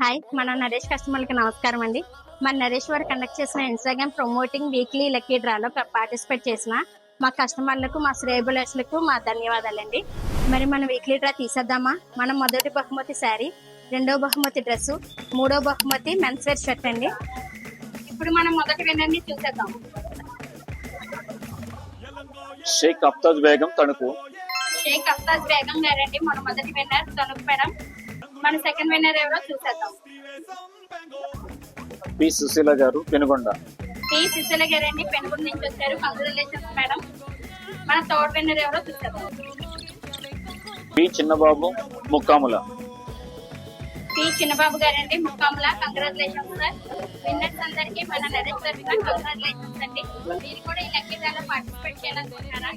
Hi, మన నరేష్ కస్టమర్లకి నమస్కారం అండి. మన నరేష్ వారు కండక్ట్ చేసిన ఇన్స్టాగ్రామ్ ప్రమోటింగ్ వీక్లీ లక్కీ డ్రాలో పార్టిసిపేట్ చేసిన మా కస్టమర్లకు, మా శ్రేయబులర్స్లకు మా ధన్యవాదాలండి. మరి మన వీక్లీ డ్రా తీసేద్దామా? మనం మొదటి బహుమతి శారీ, రెండో బహుమతి డ్రెస్సు, మూడో బహుమతి మెన్స్ వేర్ షర్ట్ అండి. ఇప్పుడు మనం మొదటి విన్నర్ని చూసేద్దాం. షేక్ అఫ్తాజ్ బేగం తణుకు. షేక్ అఫ్తాజ్ బేగం గారండి మన మొదటి విన్నర్, తణుకు మేడం. మన సెకండ్ విన్నర్ ఎవరో చూసేద్దాం. పి సుశీల గారు పెనుగొండ. పి సుశీల గారండి పెనుగొండ నుంచి వచ్చారు. Congratulations madam. మన థర్డ్ విన్నర్ ఎవరో చూసేద్దాం. పి చిన్నబాబు ముక్కాముల. పి చిన్నబాబు గారండి ముక్కాముల. Congratulations sir. విన్నర్స్ అందరికి మన నరేష్ తరఫున కంగ్రాచులేషన్స్ అండి. మీరు కూడా ఈ లక్కీ డ్రాలో పార్టిసిపేట్ చేయాలనుకుంటున్నారా?